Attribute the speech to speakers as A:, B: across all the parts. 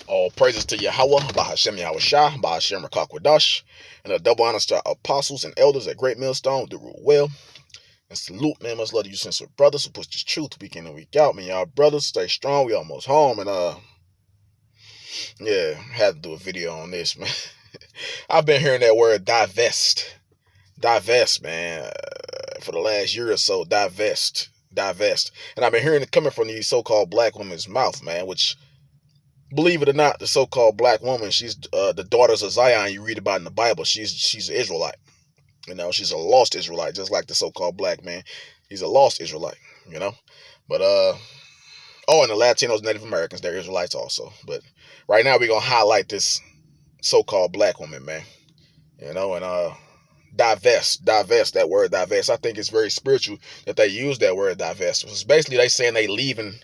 A: All praises to Yahweh, Bahashem Yahweh Shah, Bahashem Rakakwadash, and a double honors to our apostles and elders at Great Millstone do rule well. And salute, man, much love to you sincere brothers who push this truth week in and week out. Man, y'all brothers, stay strong. We almost home. And, yeah, had to do a video on this, man. I've been hearing that word divest. Divest, man, for the last year or so. Divest. And I've been hearing it coming from these so-called black women's mouth, man, which, believe it or not, the so-called black woman, she's the daughters of Zion you read about in the Bible. She's an Israelite. You know, she's a lost Israelite, just like the so-called black man. He's a lost Israelite, you know. But, and the Latinos, Native Americans, they're Israelites also. But right now we're going to highlight this so-called black woman, man. You know, and divest, that word divest. I think it's very spiritual that they use that word divest. It's basically they saying they leaving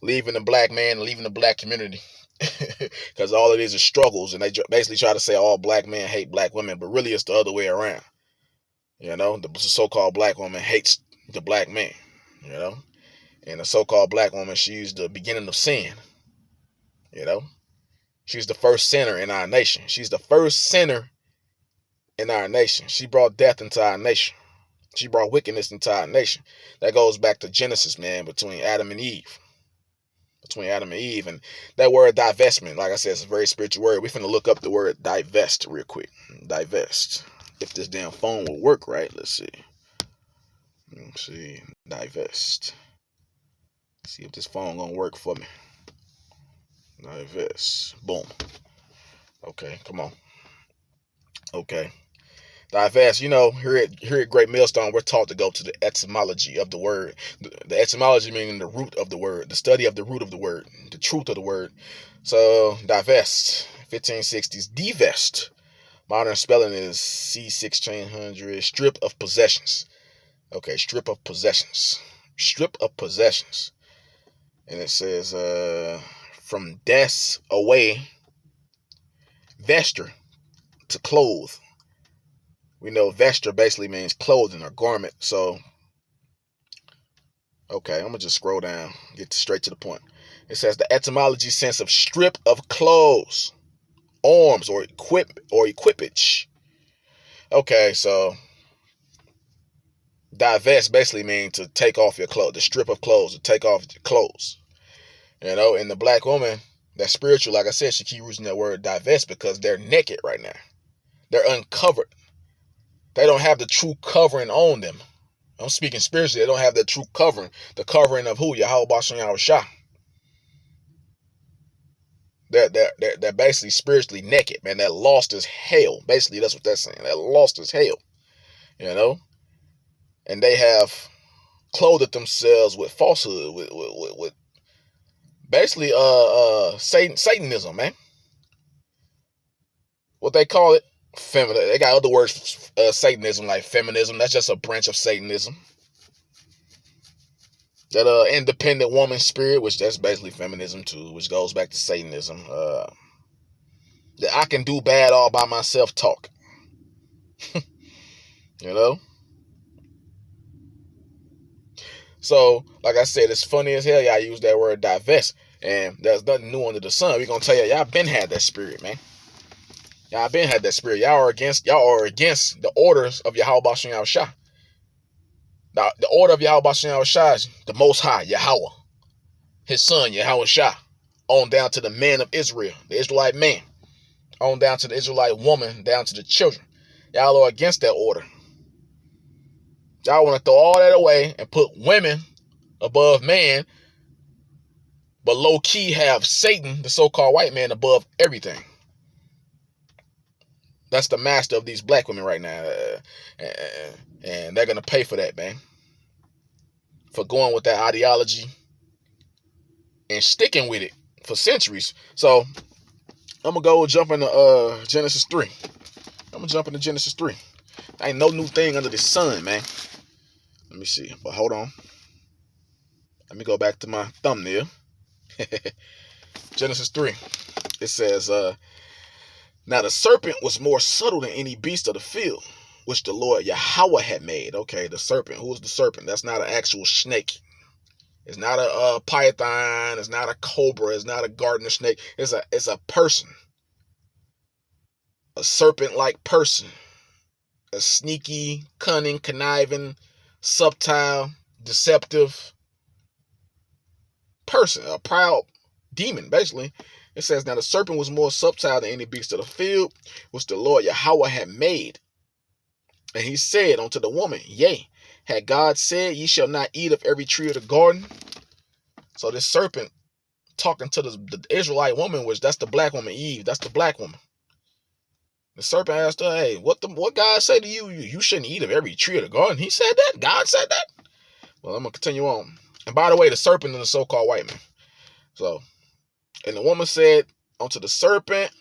A: the black man, leaving the black community. Because all it is struggles, and they basically try to say all black men hate black women, but really it's the other way around. You know, the so-called black woman hates the black man, you know, and the so-called black woman, she's the beginning of sin, you know. She's the first sinner in our nation. She's the first sinner in our nation. She brought death into our nation. She brought wickedness into our nation. That goes back to Genesis, man, between Adam and Eve. And that word divestment, like I said, it's a very spiritual word. We're finna look up the word divest real quick. Divest. If this damn phone will work right, let's see. Divest. See if this phone gonna work for me. Divest. Boom. Okay, come on. Okay. Divest, you know, here at Great Millstone, we're taught to go to the etymology of the word. The etymology meaning the root of the word, the study of the root of the word, the truth of the word. So, divest, 1560s, divest. Modern spelling is C1600, strip of possessions. Okay, strip of possessions. And it says, from des away, vesture, to clothe. We know vesture basically means clothing or garment. So, okay, I'm going to just scroll down, get straight to the point. It says the etymology sense of strip of clothes, arms, or equipage. Okay, so divest basically means to take off your clothes, the strip of clothes, to take off your clothes. You know, and the black woman, that's spiritual, like I said, she keep using that word divest because they're naked right now. They're uncovered. They don't have the true covering on them. I'm speaking spiritually. They don't have the true covering. The covering of who? Yahweh Bashem Yahweh Shah. They're basically spiritually naked, man. They're lost as hell. Basically, that's what they're saying. They're lost as hell. You know? And they have clothed themselves with falsehood, with basically Satanism, man. What they call it? Feminine. They got other words for Satanism, like feminism. That's just a branch of Satanism. That independent woman spirit, which that's basically feminism too, which goes back to Satanism. That I can do bad all by myself talk. You know? So, like I said, it's funny as hell y'all use that word divest. And there's nothing new under the sun. We're gonna tell y'all been had that spirit, man. Y'all been had that spirit. Y'all are against the orders of Yahweh Bashem Yahweh Shah. Now, the order of Yahweh Bashem Yahweh Shah is the Most High, Yahweh. His son, Yahweh Shah. On down to the man of Israel, the Israelite man. On down to the Israelite woman, down to the children. Y'all are against that order. Y'all want to throw all that away and put women above man, but low-key have Satan, the so-called white man, above everything. That's the master of these black women right now. And they're going to pay for that, man. For going with that ideology and sticking with it for centuries. So, I'm going to go jump into Genesis 3. Ain't no new thing under the sun, man. Let me see. But hold on. Let me go back to my thumbnail. Genesis 3. It says, now the serpent was more subtle than any beast of the field, which the Lord Yahweh had made. Okay, the serpent. Who is the serpent? That's not an actual snake. It's not a python. It's not a cobra. It's not a gardener snake. It's a person. A serpent-like person. A sneaky, cunning, conniving, subtle, deceptive person. A proud demon, basically. It says, now the serpent was more subtle than any beast of the field, which the Lord Yahweh had made. And he said unto the woman, yea, had God said, ye shall not eat of every tree of the garden? So this serpent talking to the Israelite woman, which that's the black woman, Eve. That's the black woman. The serpent asked her, hey, what God say to you? You shouldn't eat of every tree of the garden. He said that? God said that? Well, I'm going to continue on. And by the way, the serpent is the so-called white man. So, and the woman said unto the serpent,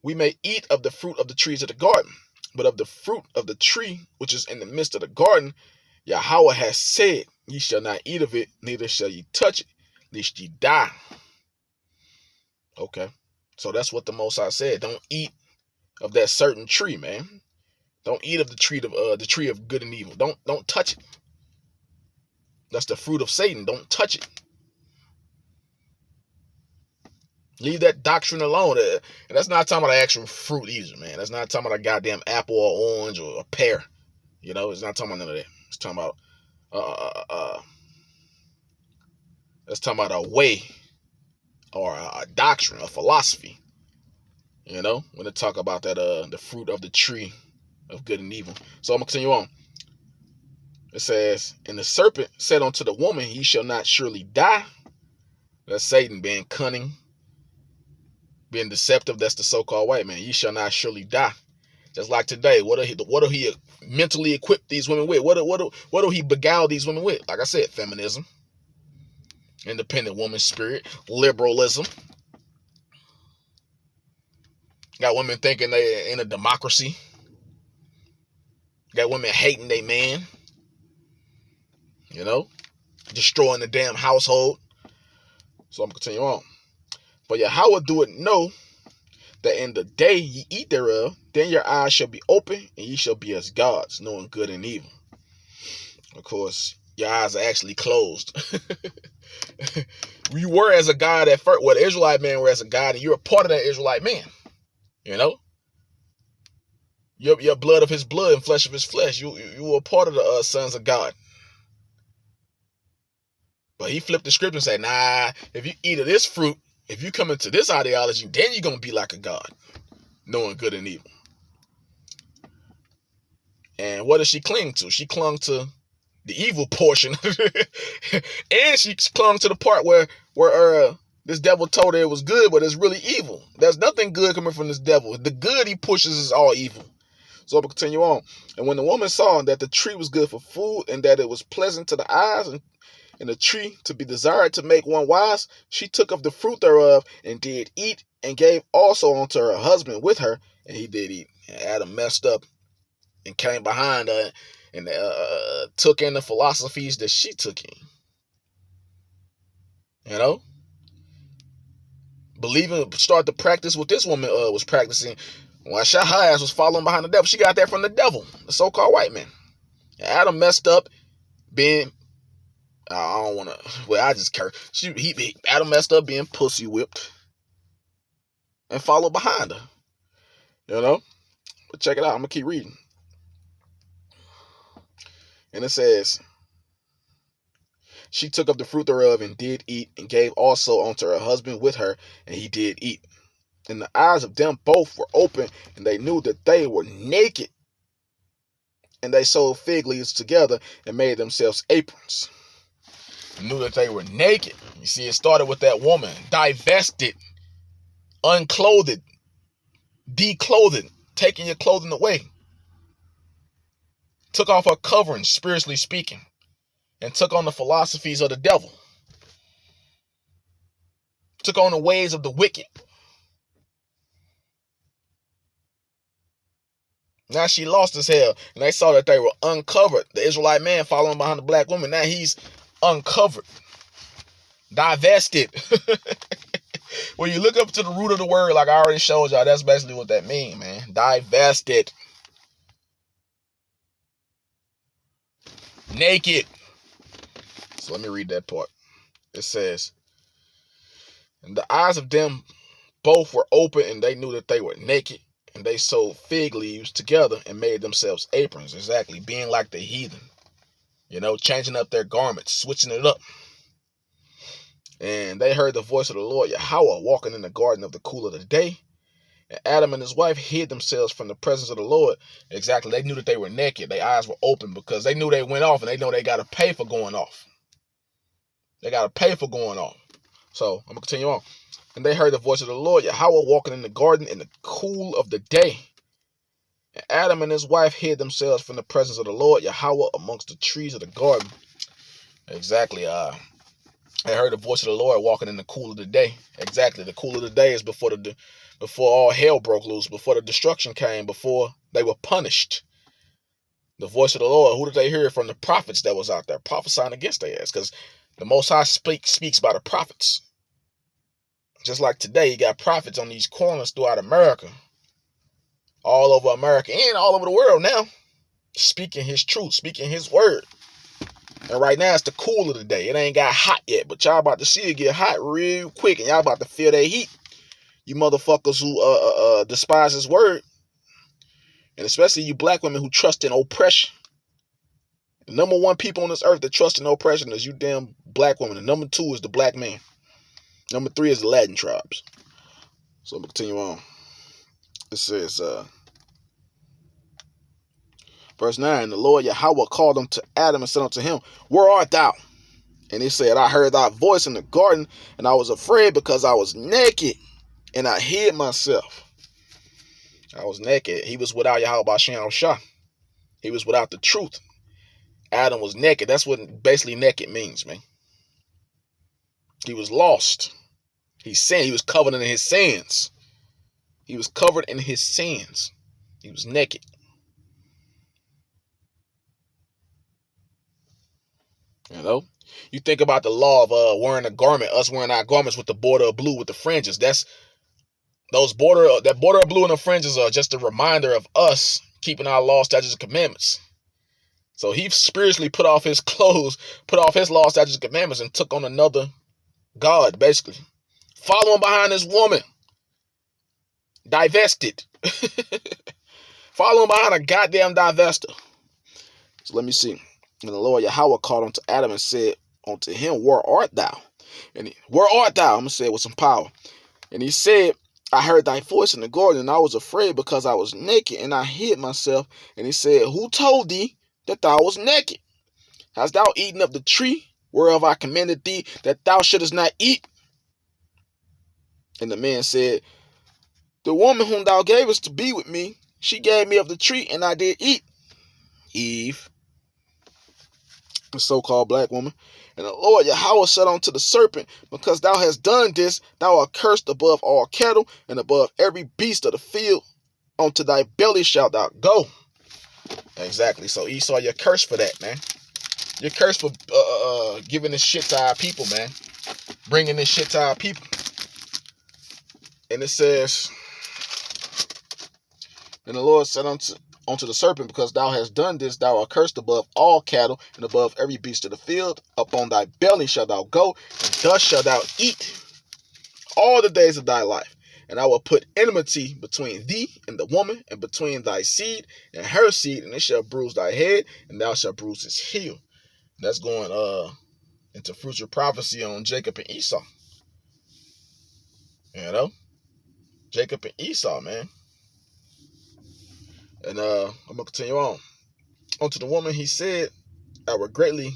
A: we may eat of the fruit of the trees of the garden, but of the fruit of the tree which is in the midst of the garden, Yahweh has said, ye shall not eat of it, neither shall ye touch it, lest ye die. Okay, so that's what the Most High said. Don't eat of that certain tree, man. Don't eat of the tree of good and evil. Don't touch it. That's the fruit of Satan. Don't touch it. Leave that doctrine alone. And that's not talking about the actual fruit either, man. That's not talking about a goddamn apple or orange or a pear. You know, it's not talking about none of that. It's talking about it's talking about a way or a doctrine, a philosophy. You know, when they talk about that the fruit of the tree of good and evil. So I'm gonna continue on. It says, and the serpent said unto the woman, ye shall not surely die. That's Satan being cunning, being deceptive. That's the so-called white man. Ye shall not surely die. Just like today, what do he mentally equip these women with? What do he beguile these women with? Like I said, feminism, independent woman spirit, liberalism. Got women thinking they're in a democracy. Got women hating their man. You know, destroying the damn household. So I'm going to continue on. But Yahweh doeth know that in the day ye eat thereof, then your eyes shall be open, and ye shall be as gods, knowing good and evil. Of course, your eyes are actually closed. You were as a god at first. Well, the Israelite man were as a god, and you're a part of that Israelite man. You know? You're blood of his blood and flesh of his flesh. You were a part of the sons of God. But he flipped the script and said, nah, if you eat of this fruit, if you come into this ideology, then you're going to be like a god, knowing good and evil. And what does she cling to? She clung to the evil portion. And she clung to the part where this devil told her it was good, but it's really evil. There's nothing good coming from this devil. The good he pushes is all evil. So we'll continue on. And when the woman saw that the tree was good for food, and that it was pleasant to the eyes, and the tree to be desired to make one wise, she took of the fruit thereof, and did eat, and gave also unto her husband with her, and he did eat. And Adam messed up and came behind her and took in the philosophies that she took in. You know? Start to practice what this woman was practicing. When her ass was following behind the devil, she got that from the devil, the so-called white man. And Adam messed up being, I don't want to, well, I just care. Adam messed up being pussy whipped and followed behind her. You know? But check it out. I'm going to keep reading. And it says, she took of the fruit thereof and did eat, and gave also unto her husband with her, and he did eat. And the eyes of them both were open, and they knew that they were naked. And they sewed fig leaves together and made themselves aprons. Knew that they were naked. You see, it started with that woman, divested, unclothed, declothed, taking your clothing away. Took off her covering, spiritually speaking, and took on the philosophies of the devil. Took on the ways of the wicked. Now she lost his hell, and they saw that they were uncovered. The Israelite man following behind the black woman, now he's uncovered, divested. When you look up to the root of the word, like I already showed y'all, that's basically what that means, man. Divested. Naked. So let me read that part. It says, and the eyes of them both were open, and they knew that they were naked, and they sewed fig leaves together and made themselves aprons. Exactly, being like the heathen, changing up their garments, switching it up. And they heard the voice of the Lord Yahweh walking in the garden of the cool of the day. And Adam and his wife hid themselves from the presence of the Lord. Exactly, they knew that they were naked. Their eyes were open because they knew they went off, and they know they got to pay for going off. They got to pay for going off. So I'm going to continue on. And they heard the voice of the Lord Yahweh walking in the garden in the cool of the day. And Adam and his wife hid themselves from the presence of the Lord Yahweh amongst the trees of the garden. Exactly. They heard the voice of the Lord walking in the cool of the day. Exactly. The cool of the day is before all hell broke loose, before the destruction came, before they were punished. The voice of the Lord, who did they hear? From the prophets that was out there prophesying against their ass, because the Most High speaks by the prophets. Just like today, you got prophets on these corners throughout America, all over America, and all over the world now, speaking his truth, speaking his word. And right now, it's the cool of the day. It ain't got hot yet, but y'all about to see it get hot real quick, and y'all about to feel that heat. You motherfuckers who despise his word, and especially you black women who trust in oppression. The number one people on this earth that trust in oppression is you damn black women. The number two is the black man. Number three is the Latin tribes. So I'm going to continue on. It says, verse 9, the Lord Yahweh called unto Adam and said unto him, where art thou? And he said, I heard thy voice in the garden, and I was afraid because I was naked, and I hid myself. I was naked. He was without Yahweh B'Shem Shah. He was without the truth. Adam was naked. That's what basically naked means, man. He was lost. He sinned. He was covered in his sins. He was covered in his sins. He was naked. You think about the law of wearing a garment, us wearing our garments with the border of blue with the fringes. That border of blue and the fringes are just a reminder of us keeping our law, statutes, and commandments. So he spiritually put off his clothes, put off his law, statutes, and commandments, and took on another God, basically. Following behind this woman. Divested. Following behind a goddamn divester. So let me see. And the Lord Yahweh called unto Adam and said unto him, where art thou? Where art thou? I'm going to say it with some power. And he said, I heard thy voice in the garden, and I was afraid because I was naked, and I hid myself. And he said, who told thee that thou was naked? Hast thou eaten of the tree whereof I commanded thee that thou shouldest not eat? And the man said, the woman whom thou gavest to be with me, she gave me of the tree, and I did eat. Eve, the so-called black woman. And the Lord Yahweh said unto the serpent, because thou hast done this, thou art cursed above all cattle, and above every beast of the field. Unto thy belly shalt thou go. Exactly. So Esau, you're cursed for that, man. You're cursed for giving this shit to our people, man. Bringing this shit to our people. And it says, and the Lord said unto the serpent, because thou hast done this, thou art cursed above all cattle, and above every beast of the field. Upon thy belly shalt thou go, and thus shalt thou eat all the days of thy life. And I will put enmity between thee and the woman, and between thy seed and her seed, and it shall bruise thy head, and thou shalt bruise his heel. That's going into future prophecy on Jacob and Esau. Jacob and Esau, man. And I'm going to continue on. Unto the woman he said, I will greatly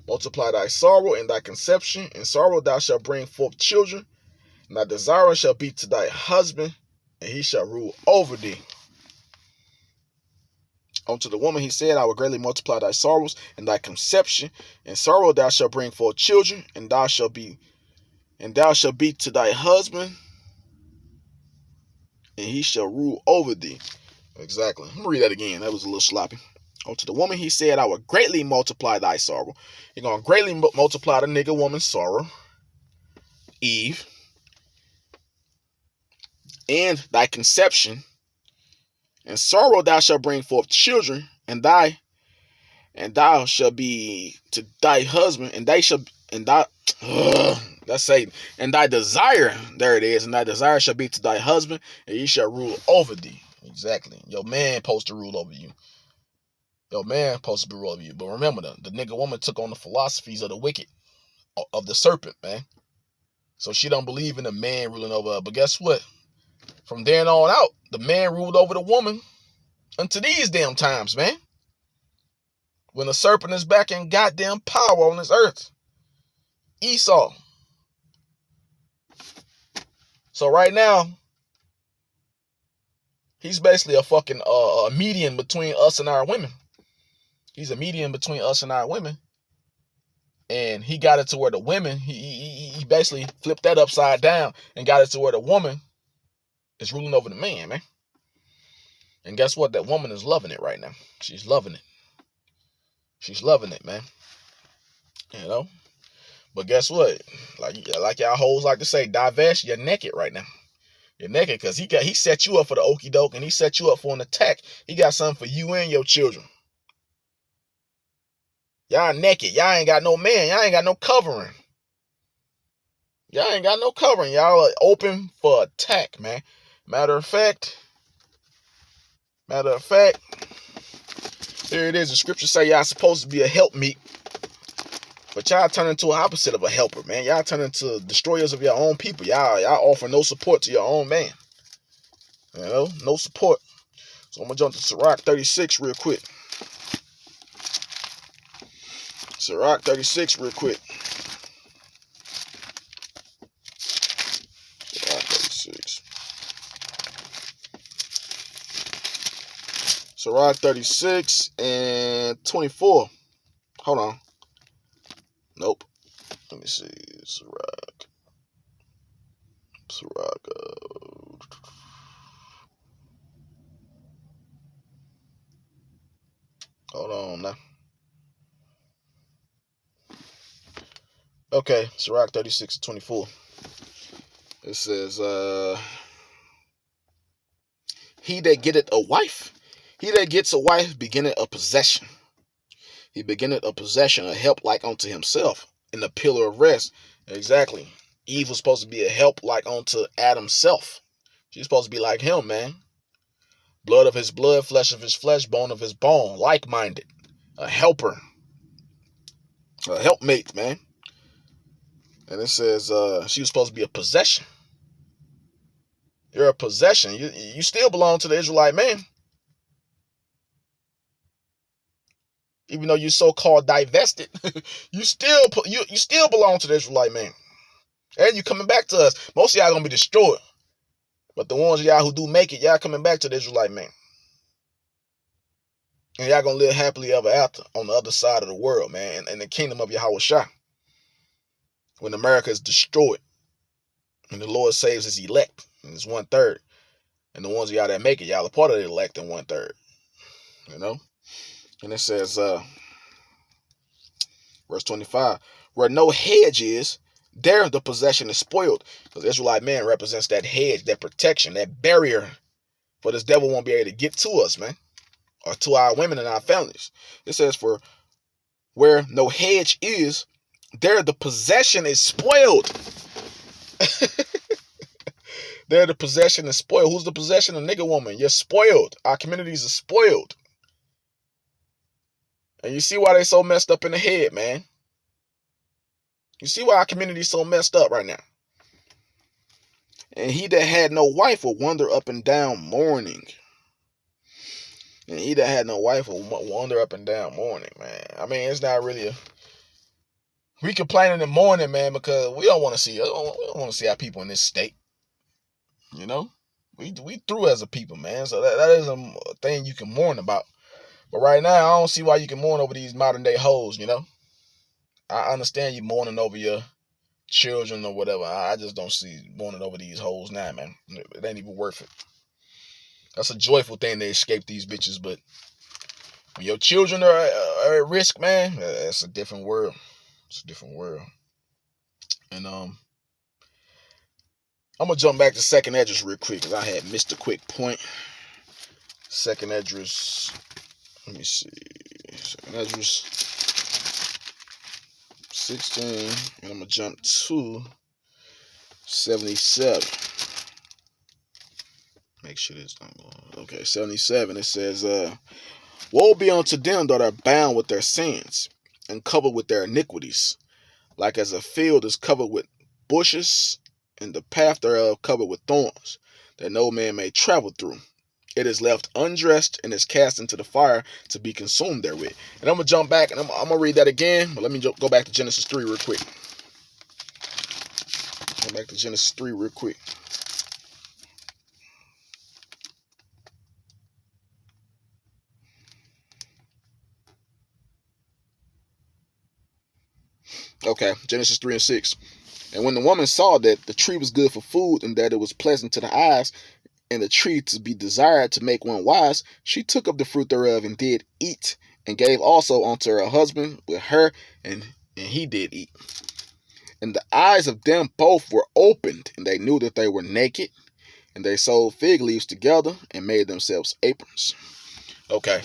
A: multiply thy sorrow and thy conception. In sorrow thou shalt bring forth children, and thy desire shall be to thy husband, and he shall rule over thee. Unto the woman he said, I will greatly multiply thy sorrows and thy conception. In sorrow thou shalt bring forth children, and thou shalt be to thy husband, and he shall rule over thee. Exactly. I'm going to read that again. That was a little sloppy. Unto the woman he said, I will greatly multiply thy sorrow. You're going to greatly multiply the nigga woman's sorrow, Eve, and thy conception. In sorrow thou shalt bring forth children, and thou shalt be to thy husband, and Let's say, and thy desire, there it is, and thy desire shall be to thy husband, and he shall rule over thee. Exactly. Your man supposed to rule over you. Your man supposed to be rule over you. But remember, the nigga woman took on the philosophies of the wicked, of the serpent, man. So she don't believe in the man ruling over her. But guess what? From then on out, the man ruled over the woman unto these damn times, man. When the serpent is back in goddamn power on this earth. Esau. So right now, he's basically a fucking a median between us and our women. He's a median between us and our women. And he got it to where the women, he basically flipped that upside down and got it to where the woman is ruling over the man, man. And guess what? That woman is loving it right now. She's loving it. She's loving it, man. You know? But guess what? Like y'all hoes like to say, divest, you're naked right now. You're naked because he set you up for the okie doke and he set you up for an attack. He got something for you and your children. Y'all naked. Y'all ain't got no man. Y'all ain't got no covering. Y'all ain't got no covering. Y'all are open for attack, man. Matter of fact, here it is. The scripture say y'all supposed to be a helpmeet. But y'all turn into an opposite of a helper, man. Y'all turn into destroyers of your own people. Y'all offer no support to your own man. You know, no support. So I'm going to jump to Sirach 36 real quick. Sirach 36 real quick. Sirach 36. Sirach 36 and 24. Hold on. Nope. Let me see. Sirach. Hold on now. Okay, Sirach 36 and 24. It says, he that getteth a wife, he that gets a wife beginneth a possession. He beginneth a possession, a help like unto himself, in the pillar of rest. Exactly. Eve was supposed to be a help like unto Adam's self. She's supposed to be like him, man. Blood of his blood, flesh of his flesh, bone of his bone, like-minded. A helper. A helpmate, man. And it says she was supposed to be a possession. You're a possession. You still belong to the Israelite man. Even though you're so-called divested, you still belong to the Israelite man. And you coming back to us. Most of y'all gonna be destroyed. But the ones of y'all who do make it, y'all coming back to the Israelite man. And y'all gonna live happily ever after on the other side of the world, man. In the kingdom of Yahushua. When America is destroyed. And the Lord saves his elect. And it's 1/3. And the ones of y'all that make it, y'all are part of the elect in 1/3. You know? And it says, verse 25, where no hedge is, there the possession is spoiled. Because the Israelite man represents that hedge, that protection, that barrier. For this devil won't be able to get to us, man. Or to our women and our families. It says, for where no hedge is, there the possession is spoiled. There the possession is spoiled. Who's the possession? A nigga woman. You're spoiled. Our communities are spoiled. And you see why they so messed up in the head, man. You see why our community is so messed up right now. And he that had no wife will wander up and down mourning. And he that had no wife will wander up and down mourning, man. I mean, it's not really we complain in the morning, man, because we don't want to see our people in this state. You know? We through as a people, man. So that is a thing you can mourn about. But right now, I don't see why you can mourn over these modern day hoes, you know? I understand you mourning over your children or whatever. I just don't see mourning over these hoes now, man. It ain't even worth it. That's a joyful thing to escape these bitches, but when your children are at risk, man, that's a different world. It's a different world. And I'm gonna jump back to Second Esdras real quick because I had missed a quick point. Second Esdras. Let me see. 16, and I'm going to jump to 77. Make sure this don't go. Okay, 77. It says, woe be unto them that are bound with their sins and covered with their iniquities, like as a field is covered with bushes, and the path thereof covered with thorns, that no man may travel through. It is left undressed and is cast into the fire to be consumed therewith. And I'm going to jump back and I'm going to read that again, but let me go back to Genesis 3 real quick. Go back to Genesis 3 real quick. Okay, Genesis 3 and 6. And when the woman saw that the tree was good for food, and that it was pleasant to the eyes, and the tree to be desired to make one wise, she took of the fruit thereof and did eat, and gave also unto her husband with her, and he did eat. And the eyes of them both were opened, and they knew that they were naked, and they sewed fig leaves together and made themselves aprons. Okay,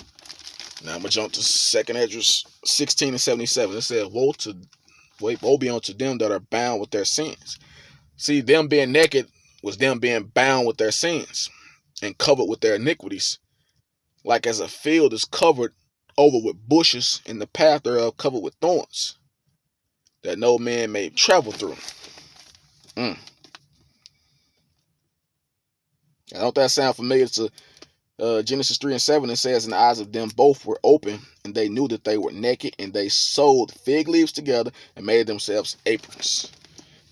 A: now I'm going to jump to 2nd Esdras 16 and 77. It says, woe be unto them that are bound with their sins. See, them being naked was them being bound with their sins and covered with their iniquities, like as a field is covered over with bushes, and the path thereof covered with thorns, that no man may travel through. Don't that sound familiar to Genesis 3 and 7? It says, and the eyes of them both were open, and they knew that they were naked, and they sewed fig leaves together and made themselves aprons.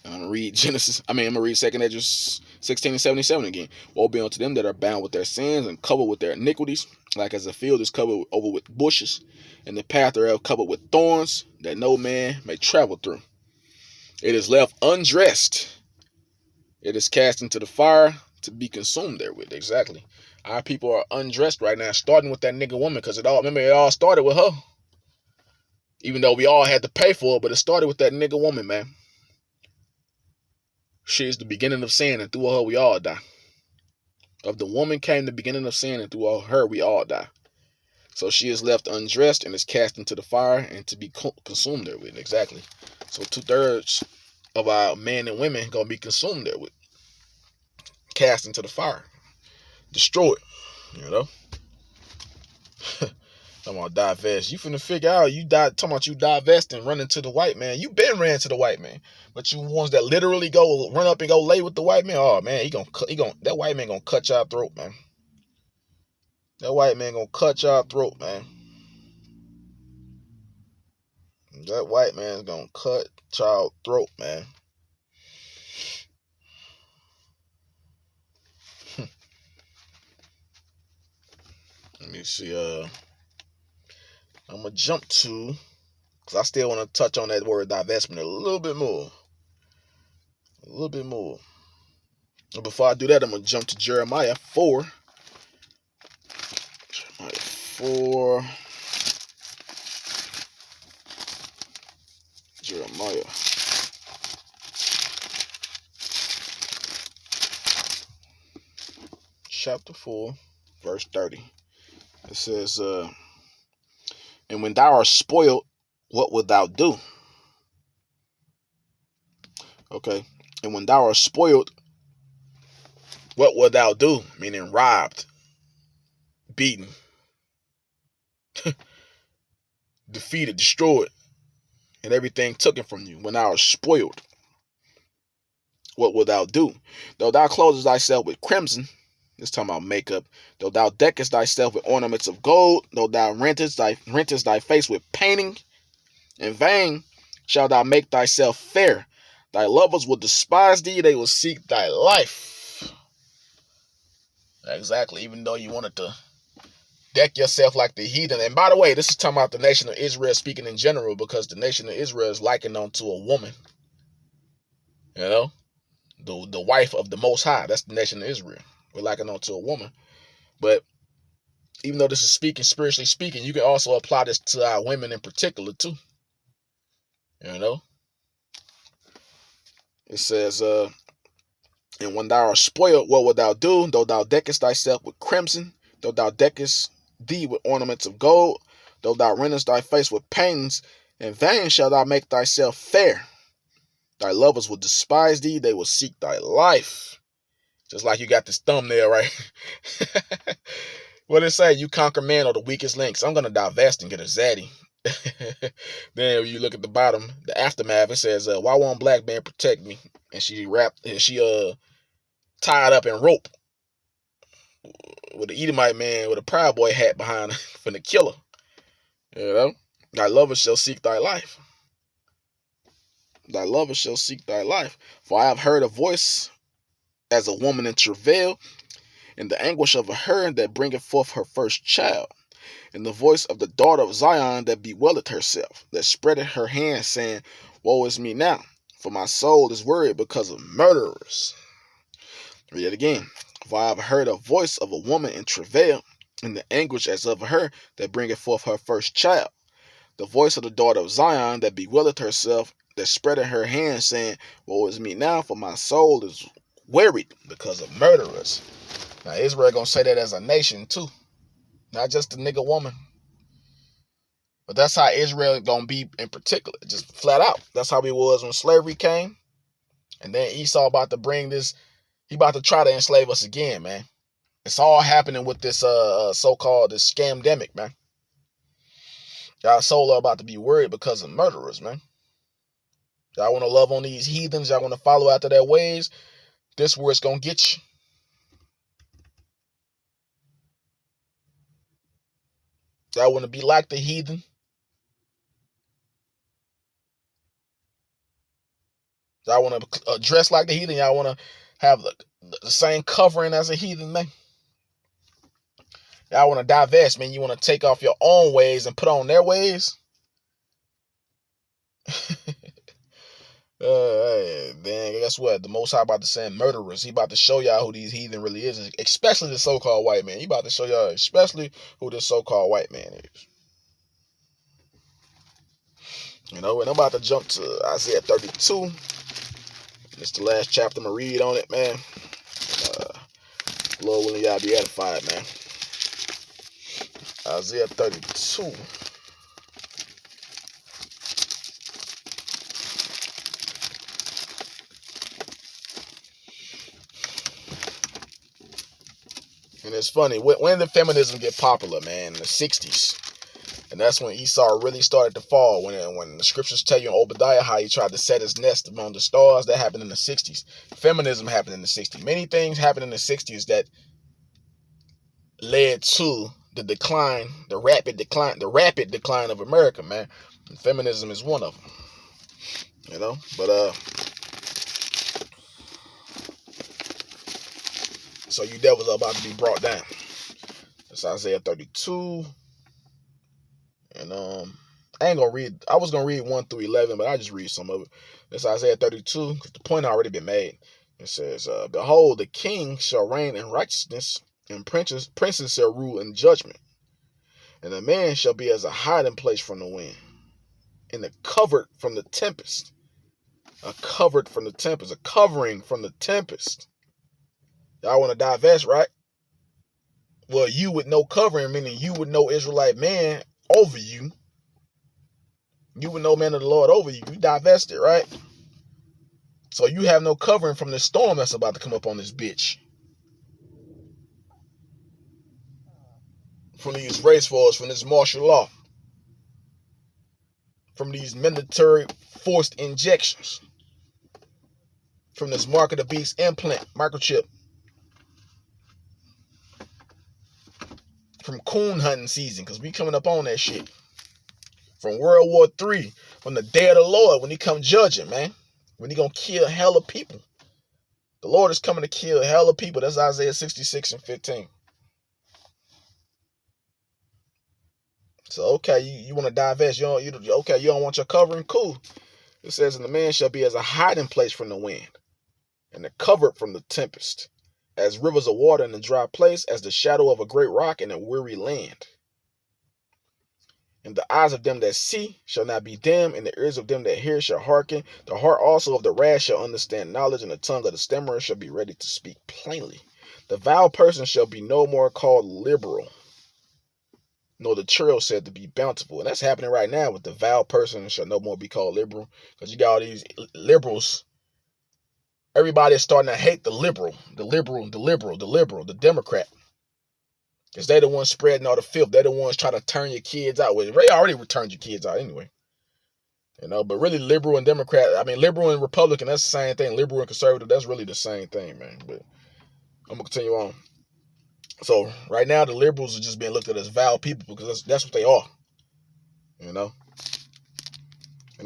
A: I'm going to read 2nd Esdras 16 and 77 again. Woe be unto them that are bound with their sins and covered with their iniquities, like as a field is covered over with bushes, and the path thereof covered with thorns, that no man may travel through. It is left undressed. It is cast into the fire to be consumed therewith. Exactly. Our people are undressed right now, starting with that nigga woman, because it all started with her. Even though we all had to pay for it, but it started with that nigga woman, man. She is the beginning of sin, and through her we all die. Of the woman came the beginning of sin, and through her we all die. So she is left undressed and is cast into the fire and to be consumed therewith. Exactly. So 2/3 of our men and women gonna be consumed therewith, cast into the fire, destroyed. You know. Talking about divest. You finna figure out talking about you divest and run into the white man. You been ran to the white man. But you ones that literally go run up and go lay with the white man, oh man, that white man gonna cut y'all throat, man. That white man gonna cut y'all throat, man. That white man's gonna cut y'all throat, man. Let me see, I'm gonna jump to, because I still want to touch on that word divestment a little bit more. But before I do that, I'm gonna jump to Jeremiah 4. Jeremiah 4. Jeremiah. Chapter 4, verse 30. It says, and when thou art spoiled, what wilt thou do? Okay. And when thou art spoiled, what wilt thou do? Meaning robbed, beaten, defeated, destroyed, and everything taken from you. When thou art spoiled, what wilt thou do? Though thou closest thyself with crimson, this talking about makeup. Though thou deckest thyself with ornaments of gold, though thou rentest thy face with painting, in vain shalt thou make thyself fair. Thy lovers will despise thee, they will seek thy life. Exactly, even though you wanted to deck yourself like the heathen. And by the way, this is talking about the nation of Israel, speaking in general, because the nation of Israel is likened unto a woman. You know? The wife of the Most High. That's the nation of Israel. We're likened unto a woman. But even though this is spiritually speaking, you can also apply this to our women in particular too. You know? It says, and when thou art spoiled, what wilt thou do? Though thou deckest thyself with crimson, though thou deckest thee with ornaments of gold, though thou rentest thy face with paintings, In vain shalt thou make thyself fair. Thy lovers will despise thee, they will seek thy life. Just like you got this thumbnail, right? What it say? You conquer man or the weakest links. I'm gonna divest and get a zaddy. Then when you look at the bottom, the aftermath, it says, why won't black man protect me? And she tied up in rope with the Edomite man with a Proud Boy hat behind her for the killer. You know? Thy lover shall seek thy life. Thy lover shall seek thy life. For I have heard a voice as a woman in travail, in the anguish of her that bringeth forth her first child, in the voice of the daughter of Zion that bewaileth herself, that spreadeth her hands, saying, woe is me now, for my soul is worried because of murderers. Read it again. For I have heard a voice of a woman in travail, in the anguish as of her that bringeth forth her first child, the voice of the daughter of Zion that bewaileth herself, that spreadeth her hands, saying, woe is me now, for my soul is worried because of murderers. Now Israel gonna say that as a nation too, not just the nigga woman. But that's how Israel gonna be in particular, just flat out. That's how it was when slavery came. And then Esau about to bring this, he about to try to enslave us again, man. It's all happening with this so-called this scamdemic, man. Y'all soul are about to be worried because of murderers, man. Y'all want to love on these heathens, y'all want to follow after their ways. This where it's gonna get you. Y'all want to be like the heathen. Y'all want to dress like the heathen. Y'all want to have the same covering as a heathen, man. Y'all want to divest, man. You want to take off your own ways and put on their ways. Then guess what? The Most High about to send murderers. He about to show y'all who these heathen really is, especially the so-called white man. He about to show y'all especially who this so-called white man is. You know, and I'm about to jump to Isaiah 32. It's the last chapter I'm going to read on it, man. Lord willing, y'all be edified, man. Isaiah 32. And it's funny, when did feminism get popular, man? In the 60s. And that's when Esau really started to fall. When the scriptures tell you in Obadiah how he tried to set his nest among the stars, that happened in the 60s. Feminism happened in the 60s. Many things happened in the 60s that led to the decline, the rapid decline of America, man. And feminism is one of them. You know? But so you devils are about to be brought down. That's Isaiah 32. And I ain't gonna read. I was gonna read 1 through 11, but I just read some of it. It's Isaiah 32 because the point already been made. It says, "Behold, the king shall reign in righteousness, and princes shall rule in judgment. And a man shall be as a hiding place from the wind, and a covert from the tempest. A covered from the tempest, a covering from the tempest." Y'all want to divest, right? Well, you with no covering, meaning you with no Israelite man over you. You with no man of the Lord over you. You divested, right? So you have no covering from the storm that's about to come up on this bitch. From these race wars, from this martial law. From these military forced injections. From this mark of the beast implant, microchip. From coon hunting season, because we coming up on that shit. From World War III, from the day of the Lord, when he come judging, man. When he gonna kill hella people. The Lord is coming to kill hella people. That's Isaiah 66 and 15. So, okay, you want to divest. You don't want your covering? Cool. It says, "And the man shall be as a hiding place from the wind, and a covert from the tempest, as rivers of water in a dry place, as the shadow of a great rock in a weary land. And the eyes of them that see shall not be dim, and the ears of them that hear shall hearken. The heart also of the rash shall understand knowledge, and the tongue of the stammerer shall be ready to speak plainly. The vile person shall be no more called liberal, nor the trail said to be bountiful. And that's happening right now with the vile person shall no more be called liberal. Because you got all these liberals. Everybody is starting to hate the liberal, the Democrat. Because they're the ones spreading all the filth. They're the ones trying to turn your kids out. Well, they already returned your kids out anyway. But really liberal and Democrat, liberal and Republican, that's the same thing. Liberal and conservative, that's really the same thing, man. But I'm going to continue on. So right now, the liberals are just being looked at as vile people because that's what they are. And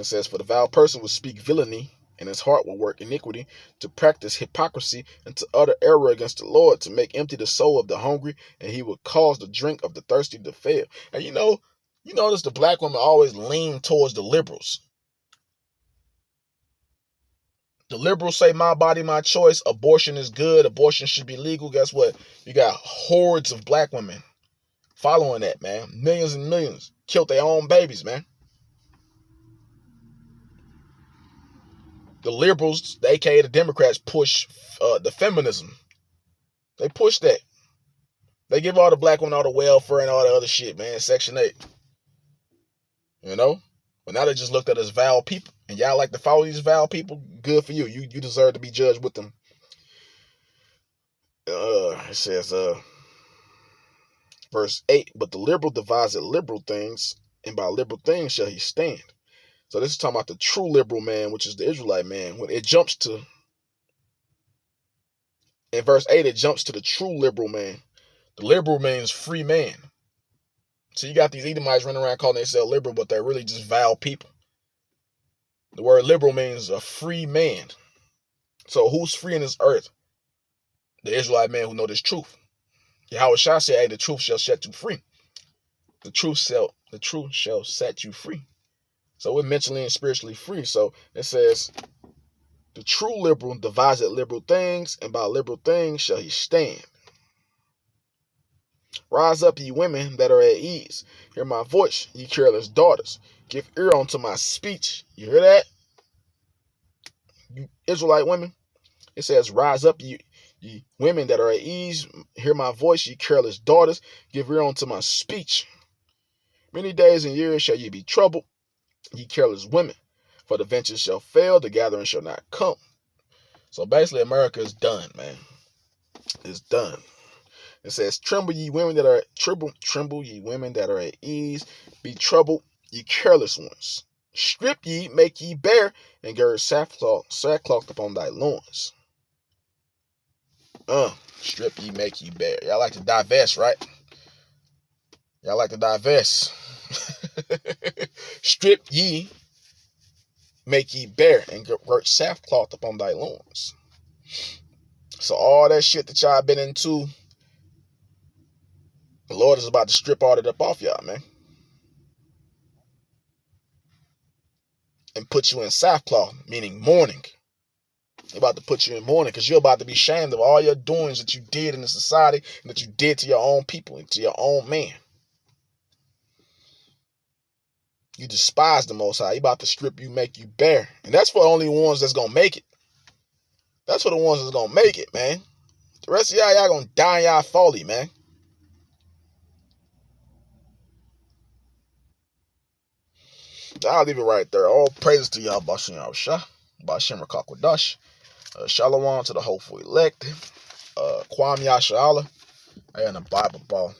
A: it says, for the vile person will speak villainy, and his heart will work iniquity, to practice hypocrisy, and to utter error against the Lord, to make empty the soul of the hungry, and he will cause the drink of the thirsty to fail. And you notice the black women always lean towards the liberals. The liberals say, my body, my choice, abortion is good, abortion should be legal. Guess what? You got hordes of black women following that, man. Millions and millions killed their own babies, man. The liberals, aka the Democrats, push the feminism. They push that. They give all the black women all the welfare and all the other shit, man. Section 8. But now they just looked at us vile people. And y'all like to follow these vile people? Good for you. You deserve to be judged with them. It says, verse 8, but the liberal devised liberal things, and by liberal things shall he stand. So this is talking about the true liberal man, which is the Israelite man. When it jumps to, in verse 8, it jumps to the true liberal man. The liberal means free man. So you got these Edomites running around calling themselves liberal, but they're really just vile people. The word liberal means a free man. So who's free in this earth? The Israelite man who know this truth. Yahweh Shah said, hey, the truth shall set you free. The truth shall set you free. So we're mentally and spiritually free. So it says, the true liberal devised liberal things, and by liberal things shall he stand. Rise up, ye women that are at ease. Hear my voice, ye careless daughters. Give ear unto my speech. You hear that? You Israelite women. It says, rise up, ye women that are at ease. Hear my voice, ye careless daughters. Give ear unto my speech. Many days and years shall ye be troubled, ye careless women. For the venture shall fail, the gathering shall not come. So basically, America is done, man. It's done. It says, tremble ye women that are tremble ye women that are at ease. Be troubled, ye careless ones. Strip ye, make ye bare, and gird sackcloth upon thy loins. Strip ye, make ye bare. Y'all like to divest, right? Y'all like to divest. Strip ye, make ye bare, and gird sackcloth upon thy loins. So all that shit that y'all been into, the Lord is about to strip all that up off y'all, man. And put you in sackcloth, meaning mourning. He's about to put you in mourning because you're about to be ashamed of all your doings that you did in the society and that you did to your own people and to your own man. You despise the Most High. He about to strip you, make you bare. And that's for only ones that's going to make it. That's for the ones that's going to make it, man. The rest of y'all going to die in y'all folly, man. I'll leave it right there. All praises to y'all, Bashem Yahushua, Bashem Rakakwadash. Shalom to the hopeful elect. Kwam Yasha Allah. And a Bible ball.